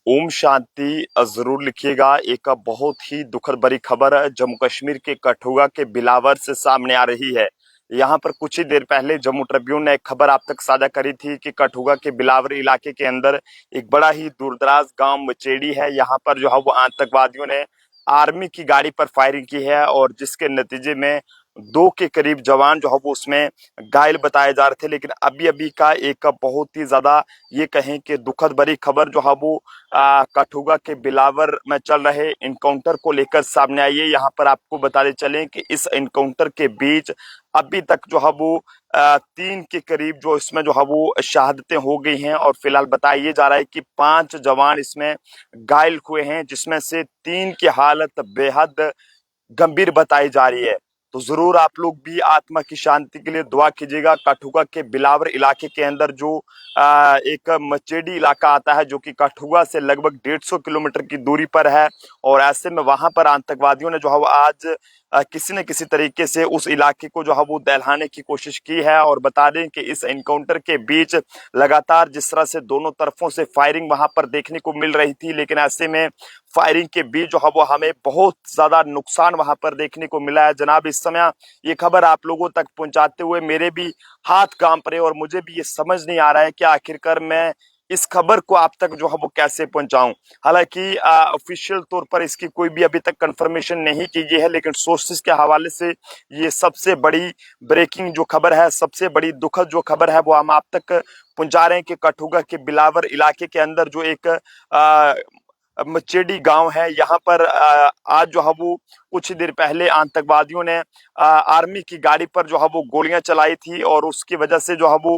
ओम शांति जरूर लिखिएगा। एक बहुत ही दुखद भरी खबर जम्मू कश्मीर के कठुआ के बिलावर से सामने आ रही है। यहाँ पर कुछ ही देर पहले जम्मू ट्रिब्यून ने एक खबर आप तक साझा करी थी कि कठुआ के बिलावर इलाके के अंदर एक बड़ा ही दूरदराज गांव मचेड़ी है। यहाँ पर जो है वो आतंकवादियों ने आर्मी की गाड़ी पर फायरिंग की है और जिसके नतीजे में 2 के करीब जवान जो है वो उसमें घायल बताए जा रहे थे। लेकिन अभी अभी का एक बहुत ही ज्यादा ये कहें कि दुखद भरी खबर जो है वो कठुआ के बिलावर में चल रहे इनकाउंटर को लेकर सामने आई है। यहाँ पर आपको बताते चलें कि इस इनकाउंटर के बीच अभी तक जो है वो 3 के करीब जो इसमें जो है वो शहादतें हो गई हैं और फिलहाल बताया जा रहा है कि 5 जवान इसमें घायल हुए हैं, जिसमें से 3 की हालत बेहद गंभीर बताई जा रही है। तो जरूर आप लोग भी आत्मा की शांति के लिए दुआ कीजिएगा। कठुआ के बिलावर इलाके के अंदर जो एक मचेडी इलाका आता है जो कि कठुआ से लगभग 150 किलोमीटर की दूरी पर है और ऐसे में वहां पर आतंकवादियों ने जो है वो आज किसी न किसी तरीके से उस इलाके को जो है वो दहलाने की कोशिश की है। और बता दें कि इस एनकाउंटर के बीच लगातार जिस तरह से दोनों तरफों से फायरिंग वहां पर देखने को मिल रही थी, लेकिन ऐसे में फायरिंग के बीच जो है वो हमें बहुत ज्यादा नुकसान वहां पर देखने को मिला है। जनाब, इस समय ये खबर आप लोगों तक पहुंचाते हुए मेरे भी हाथ कांप रहे और मुझे भी ये समझ नहीं आ रहा है कि आखिरकार मैं इस खबर को आप तक जो है वो कैसे पहुंचाऊं। हालांकि ऑफिशियल तौर पर इसकी कोई भी अभी तक कंफर्मेशन नहीं की गई है, लेकिन सोर्सेज के हवाले से ये सबसे बड़ी ब्रेकिंग जो खबर है, सबसे बड़ी दुखद जो खबर है वो हम आप तक पहुंचा रहे हैं कि कठुआ के बिलावर इलाके के अंदर जो एक मचेडी गांव है, यहाँ पर आज जो है वो कुछ ही देर पहले आतंकवादियों ने आर्मी की गाड़ी पर जो है वो गोलियां चलाई थी और उसकी वजह से जो है वो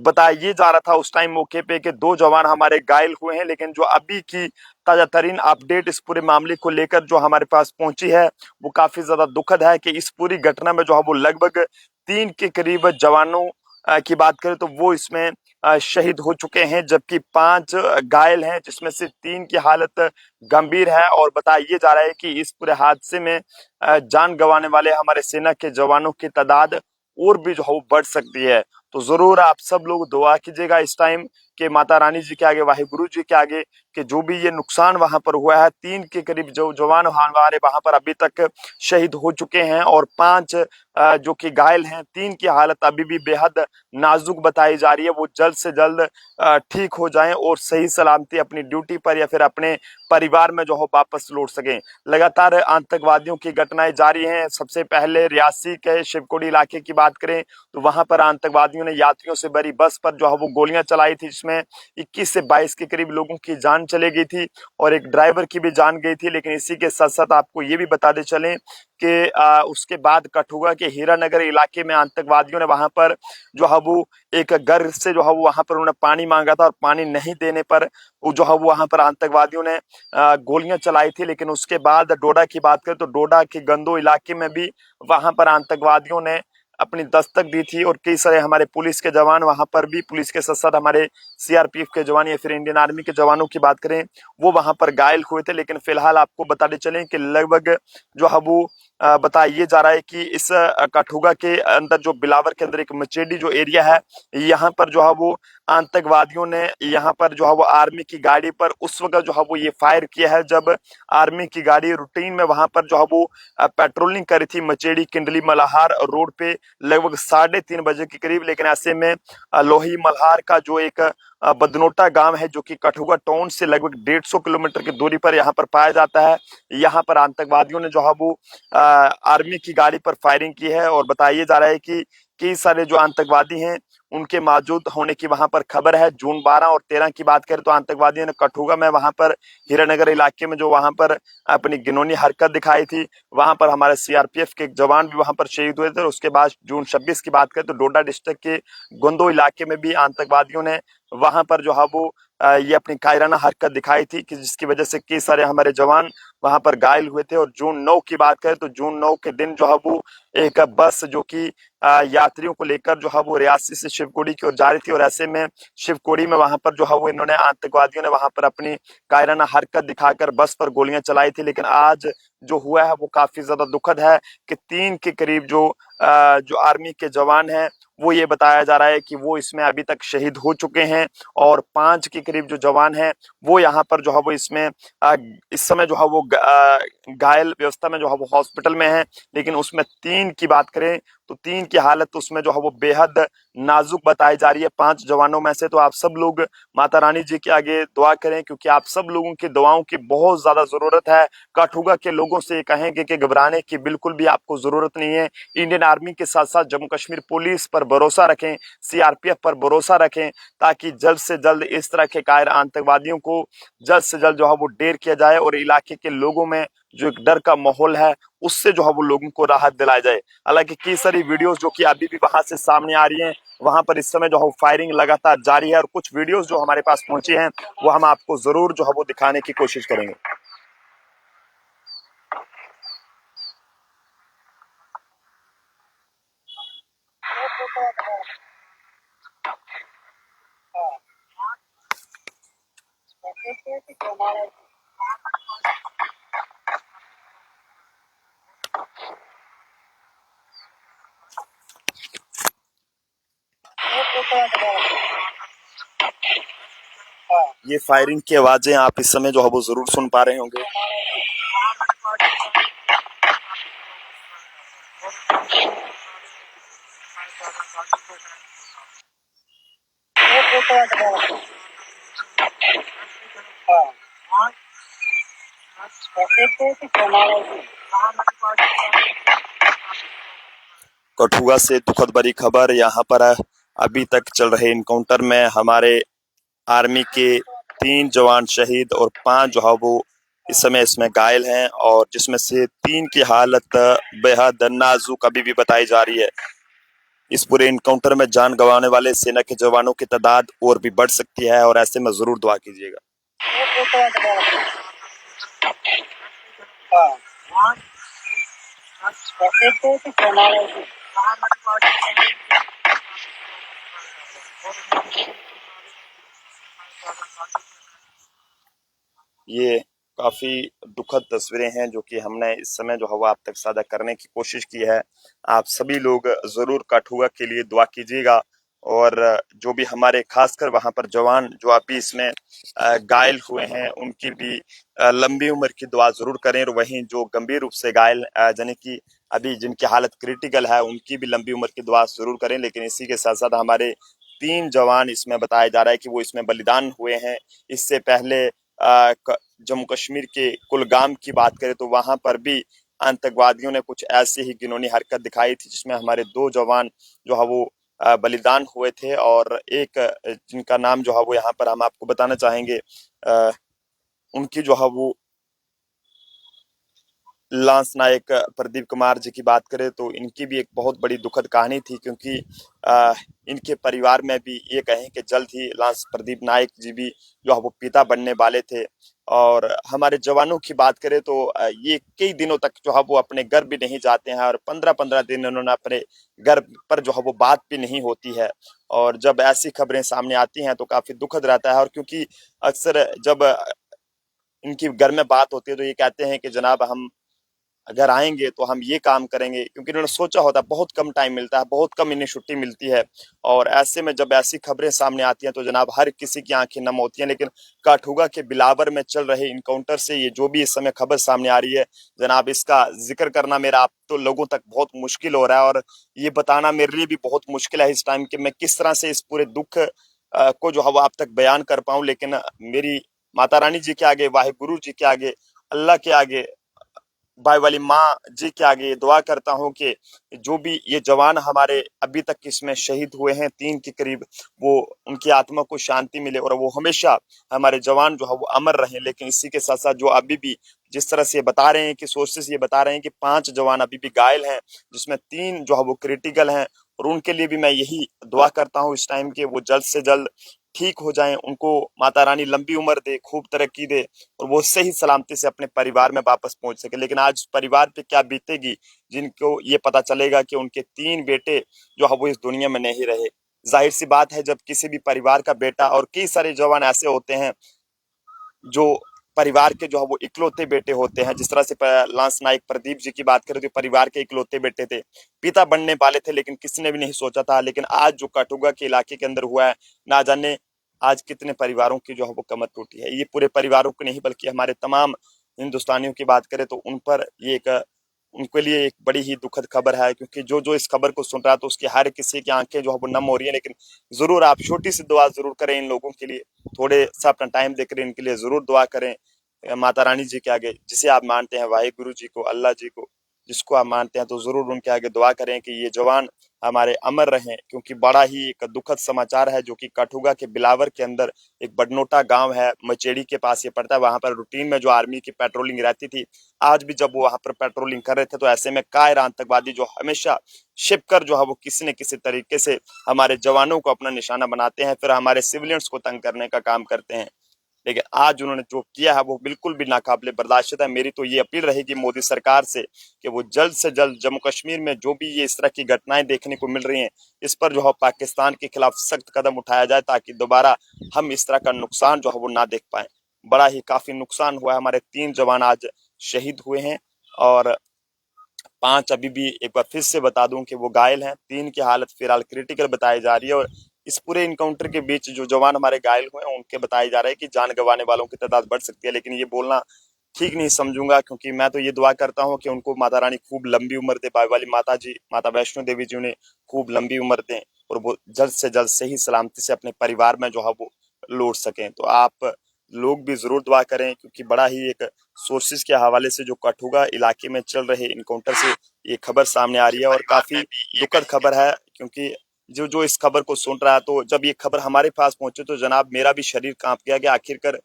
बताया ये जा रहा था उस टाइम मौके पे कि 2 जवान हमारे घायल हुए हैं। लेकिन जो अभी की ताजा तरीन अपडेट इस पूरे मामले को लेकर जो हमारे पास पहुंची है वो काफी ज्यादा दुखद है कि इस पूरी घटना में जो है वो लगभग 3 के करीब जवानों की बात करें तो वो इसमें शहीद हो चुके हैं, जबकि 5 घायल हैं, जिसमें से 3 की हालत गंभीर है। और बताया जा रहा है कि इस पूरे हादसे में जान गंवाने वाले हमारे सेना के जवानों की तादाद और भी जो है वो बढ़ सकती है। तो जरूर आप सब लोग दुआ कीजिएगा इस टाइम कि माता रानी जी के आगे, वाहिगुरु जी के आगे, कि जो भी ये नुकसान वहां पर हुआ है, 3 के करीब जो जवान हमारे वहां पर अभी तक शहीद हो चुके हैं और 5 जो कि घायल हैं, 3 की हालत अभी भी बेहद नाजुक बताई जा रही है, वो जल्द से जल्द ठीक हो जाएं और सही सलामती अपनी ड्यूटी पर या फिर अपने परिवार में जो हो वापस लौट सकें। लगातार आतंकवादियों की घटनाएं जारी हैं। सबसे पहले रियासी के शिवकोड़ी इलाके की बात करें तो वहां पर आतंकवादियों ने यात्रियों से भरी बस पर जो है वो गोलियां चलाई थी, जिसमें 21 से 22 के करीब लोगों की जान चली गई थी और एक ड्राइवर की भी जान गई थी। लेकिन इसी के साथ साथ आपको ये भी बताते चलें कि उसके बाद कठुआ के हीरानगर इलाके में आतंकवादियों ने वहां पर जो है वो एक घर से जो है वो वहां पर उन्होंने पानी मांगा था और पानी नहीं देने पर वो जो है वो वहां पर आतंकवादियों ने गोलियां चलाई थी। लेकिन उसके बाद डोडा की बात करें तो डोडा के गंदो इलाके में भी वहां पर आतंकवादियों ने अपनी दस्तक दी थी और कई सारे हमारे पुलिस के जवान वहां पर भी, पुलिस के साथ साथ हमारे सीआरपीएफ के जवान या फिर इंडियन आर्मी के जवानों की बात करें वो वहां पर घायल हुए थे। लेकिन फिलहाल आपको बताते चलें कि लगभग जो है वो बताइए जा रहा है कि इस कठुआ के अंदर जो बिलावर के अंदर एक मचेडी जो एरिया है, यहाँ पर जो है वो आतंकवादियों ने यहाँ पर जो है वो आर्मी की गाड़ी पर उस वक्त जो है वो ये फायर किया है जब आर्मी की गाड़ी रूटीन में वहां पर जो है वो पेट्रोलिंग करी थी मचेडी किंडली मल्हार रोड पे लगभग 3:30 बजे के करीब। लेकिन ऐसे में लोही मल्हार का जो एक बदनोटा गांव है जो कि कठुआ टाउन से लगभग 150 किलोमीटर की दूरी पर यहाँ पर पाया जाता है, यहाँ पर आतंकवादियों ने जो है वो आर्मी की गाड़ी पर फायरिंग की है। और बताया जा रहा है कि कई सारे जो आतंकवादी हैं उनके मौजूद होने की वहां पर खबर है। जून 12 और 13 की बात करें तो आतंकवादियों ने कठुआ में वहां पर हीरानगर इलाके में जो वहां पर अपनी घिनौनी हरकत दिखाई थी, वहां पर हमारे सीआरपीएफ के जवान भी वहां पर शहीद हुए थे। और उसके बाद जून 26 की बात करें तो डोडा डिस्ट्रिक्ट के गोंदो इलाके में भी आतंकवादियों ने वहां पर जो है वो ये अपनी कायराना हरकत दिखाई थी कि जिसकी वजह से कई सारे हमारे जवान वहां पर घायल हुए थे। और जून 9 की बात करें तो जून 9 के दिन जो है वो एक बस जो कि यात्रियों को लेकर जो है वो रियासी से शिवकोड़ी की ओर जा रही थी और ऐसे में शिवकोड़ी में वहां पर जो है वो इन्होंने आतंकवादियों ने वहां पर अपनी कायराना हरकत दिखाकर बस पर गोलियां चलाई थी। लेकिन आज जो हुआ है वो काफी ज्यादा दुखद है कि 3 के करीब जो आर्मी के जवान हैं वो ये बताया जा रहा है कि वो इसमें अभी तक शहीद हो चुके हैं और 5 के करीब जो जवान हैं वो यहाँ पर जो है वो इसमें इस समय जो है वो घायल व्यवस्था में जो है वो हॉस्पिटल में है। लेकिन उसमें 3 की बात करें तो 3 की हालत उसमें जो है वो बेहद नाजुक बताई जा रही है 5 जवानों में से। तो आप सब लोग माता रानी जी के आगे दुआ करें क्योंकि आप सब लोगों की दुआओं की बहुत ज्यादा जरूरत है। काठुआ के लोगों से कहेंगे कि घबराने की बिल्कुल भी आपको जरूरत नहीं है। इंडियन आर्मी के साथ साथ जम्मू कश्मीर पुलिस पर भरोसा रखें, सीआरपीएफ पर भरोसा रखें ताकि जल्द से जल्द इस तरह के कायर आतंकवादियों को जल्द से जल्द जो है वो ढेर किया जाए और इलाके के लोगों में जो एक डर का माहौल है उससे जो है वो लोगों को राहत दिलाई जाए। हालांकि कई सारी वीडियोस जो कि अभी भी वहां से सामने आ रही हैं, वहां पर इस समय जो है फायरिंग लगातार जारी है और कुछ वीडियोस जो हमारे पास पहुंचे हैं वो हम आपको जरूर जो है वो दिखाने की कोशिश करेंगे। ये फायरिंग की आवाजें आप इस समय जो है वो जरूर सुन पा रहे होंगे। कठुआ से दुखद भरी खबर। यहाँ पर अभी तक चल रहे इनकाउंटर में हमारे आर्मी के 3 जवान शहीद और 5 जो है वो इस समय इसमें घायल हैं और जिसमें से 3 की हालत बेहद नाजुक अभी भी बताई जा रही है। इस पूरे इनकाउंटर में जान गंवाने वाले सेना के जवानों की तादाद और भी बढ़ सकती है और ऐसे में जरूर दुआ कीजिएगा। ये काफी दुखद तस्वीरें हैं जो कि हमने इस समय जो है वो आप तक साझा करने की कोशिश की है। आप सभी लोग जरूर कठुआ के लिए दुआ कीजिएगा और जो भी हमारे खासकर वहां पर जवान जो अभी इसमें घायल हुए हैं उनकी भी लंबी उम्र की दुआ जरूर करें और वहीं जो गंभीर रूप से घायल यानी कि अभी जिनकी हालत क्रिटिकल है उनकी भी लंबी उम्र की दुआ जरूर करें। लेकिन इसी के साथ साथ हमारे 3 जवान इसमें बताया जा रहा है कि वो इसमें बलिदान हुए हैं। इससे पहले जम्मू कश्मीर के कुलगाम की बात करें तो वहां पर भी आतंकवादियों ने कुछ ऐसी ही घिनौनी हरकत दिखाई थी जिसमें हमारे 2 जवान जो है वो बलिदान हुए थे और एक जिनका नाम जो है वो यहाँ पर हम आपको बताना चाहेंगे। उनकी जो है वो लांस नायक प्रदीप कुमार जी की बात करें तो इनकी भी एक बहुत बड़ी दुखद कहानी थी क्योंकि इनके परिवार में भी ये कहें कि जल्द ही लांस प्रदीप नायक जी भी जो है वो पिता बनने वाले थे। और हमारे जवानों की बात करें तो ये कई दिनों तक जो है वो अपने घर भी नहीं जाते हैं और 15-15 दिन उन्होंने अपने घर पर जो है वो बात भी नहीं होती है। और जब ऐसी खबरें सामने आती हैं तो काफी दुखद रहता है और क्योंकि अक्सर जब इनकी घर में बात होती है तो ये कहते हैं कि जनाब हम अगर आएंगे तो हम ये काम करेंगे क्योंकि इन्होंने सोचा होता है बहुत कम टाइम मिलता है, बहुत कम इन्हें छुट्टी मिलती है। और ऐसे में जब ऐसी खबरें सामने आती हैं तो जनाब हर किसी की आंखें नम होती हैं। लेकिन काठुगा के बिलावर में चल रहे इनकाउंटर से ये जो भी इस समय खबर सामने आ रही है जनाब इसका जिक्र करना मेरा आप तो लोगों तक बहुत मुश्किल हो रहा है और ये बताना मेरे लिए भी बहुत मुश्किल है इस टाइम कि मैं किस तरह से इस पूरे दुख को जो है वो आप तक बयान कर पाऊं। लेकिन मेरी माता रानी जी के आगे, वाहिगुरु जी के आगे, अल्लाह के आगे, भाई वाली माँ जी के आगे दुआ करता हूँ कि जो भी ये जवान हमारे अभी तक इसमें शहीद हुए हैं 3 के करीब, वो उनकी आत्मा को शांति मिले और वो हमेशा हमारे जवान जो है वो अमर रहें। लेकिन इसी के साथ साथ जो अभी भी जिस तरह से ये बता रहे हैं कि सोर्सेस ये बता रहे हैं कि 5 जवान अभी भी घायल हैं जिसमें 3 जो है वो क्रिटिकल हैं और उनके लिए भी मैं यही दुआ करता हूँ इस टाइम के वो जल्द से जल्द ठीक हो जाएं, उनको माता रानी लंबी उम्र दे, खूब तरक्की दे और वो सही सलामती से अपने परिवार में वापस पहुंच सके। लेकिन आज परिवार पे क्या बीतेगी जिनको ये पता चलेगा कि उनके 3 बेटे जो है वो इस दुनिया में नहीं रहे। जाहिर सी बात है जब किसी भी परिवार का बेटा और कई सारे जवान ऐसे होते हैं जो परिवार के जो है वो इकलौते बेटे होते हैं। जिस तरह से लांस नायक प्रदीप जी की बात करें तो परिवार के इकलौते बेटे थे, पिता बनने वाले थे, लेकिन किसी ने भी नहीं सोचा था। लेकिन आज जो कठुआ के इलाके के अंदर हुआ है, ना जाने आज कितने परिवारों की जो है वो कमर टूटी है। ये पूरे परिवारों को नहीं बल्कि हमारे तमाम हिंदुस्तानियों की बात करें तो उन पर ये एक उनके लिए एक बड़ी ही दुखद खबर है, क्योंकि जो जो इस खबर को सुन रहा है तो उसकी हर किसी की आंखें जो है वो नम हो रही है। लेकिन जरूर आप छोटी सी दुआ जरूर करें इन लोगों के लिए, थोड़े सा अपना टाइम देकर इनके लिए जरूर दुआ करें माता रानी जी के आगे, जिसे आप मानते हैं, वाहिगुरु जी को, अल्लाह जी को, जिसको आप मानते हैं, तो जरूर उनके आगे दुआ करें कि ये जवान हमारे अमर रहें। क्योंकि बड़ा ही एक दुखद समाचार है जो कि कठुआ के बिलावर के अंदर एक बडनोटा गांव है, मचेड़ी के पास ये पड़ता है। वहां पर रूटीन में जो आर्मी की पेट्रोलिंग रहती थी, आज भी जब वो वहां पर पेट्रोलिंग कर रहे थे तो ऐसे में कायर आतंकवादी जो हमेशा छिपकर जो है वो किसी न किसी तरीके से हमारे जवानों को अपना निशाना बनाते हैं, फिर हमारे सिविलियंस को तंग करने का काम करते हैं। लेकिन आज उन्होंने जो किया है वो बिल्कुल भी नाकाबिले बर्दाश्त है। मेरी तो ये अपील रहेगी मोदी सरकार से कि वो जल्द से जल्द जम्मू कश्मीर में जो भी ये इस तरह की घटनाएं देखने को मिल रही हैं, इस पर जो है पाकिस्तान के खिलाफ सख्त कदम उठाया जाए, ताकि दोबारा हम इस तरह का नुकसान जो है वो ना देख पाए। बड़ा ही काफी नुकसान हुआ है। हमारे 3 जवान आज शहीद हुए हैं और 5 अभी भी एक बार फिर से बता दूं कि वो घायल हैं। 3 की हालत फिलहाल क्रिटिकल बताई जा रही है और इस पूरे इनकाउंटर के बीच जो जवान हमारे घायल हुए हैं उनके बताया जा रहा है कि जान गंवाने वालों की तादाद बढ़ सकती है। लेकिन ये बोलना ठीक नहीं समझूंगा, क्योंकि मैं तो ये दुआ करता हूँ कि उनको माता रानी खूब लंबी उम्र दे, बाई वाली माता जी, माता वैष्णो देवी जी उन्हें खूब लंबी उम्र दें और वो जल्द से जल्द सही सलामती से अपने परिवार में जो है वो लौट सकें। तो आप लोग भी जरूर दुआ करें, क्योंकि बड़ा ही एक सोर्सेज के हवाले से जो कठुआ इलाके में चल रहे इनकाउंटर से ये खबर सामने आ रही है और काफी दुखद खबर है। क्योंकि जो जो इस खबर को सुन रहा है, तो जब ये खबर हमारे पास पहुंचे तो जनाब मेरा भी शरीर कांप गया कि आखिरकार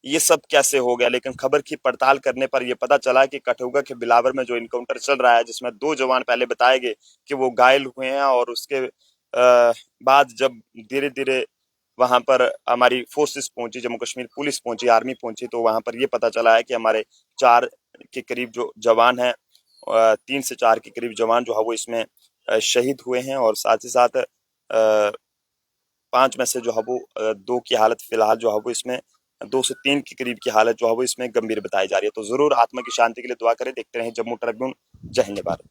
ये सब कैसे हो गया। लेकिन खबर की पड़ताल करने पर यह पता चला कि कठुआ के बिलावर में जो इनकाउंटर चल रहा है, जिसमें 2 जवान पहले बताए गए कि वो घायल हुए हैं, और उसके बाद जब धीरे धीरे वहां पर हमारी फोर्सेस पहुंची, जम्मू कश्मीर पुलिस पहुंची, आर्मी पहुंची, तो वहां पर यह पता चला है कि हमारे 4 के करीब जो जवान हैं, 3 से 4 के करीब जवान जो है वो इसमें शहीद हुए हैं। और साथ ही साथ 5 में से जो है वो 2 की हालत फिलहाल जो है वो इसमें 2 से 3 के करीब की हालत जो है वो इसमें गंभीर बताई जा रही है। तो जरूर आत्मा की शांति के लिए दुआ करें। देखते रहें जम्मू ट्रिब्यून। जय हिंद भारत।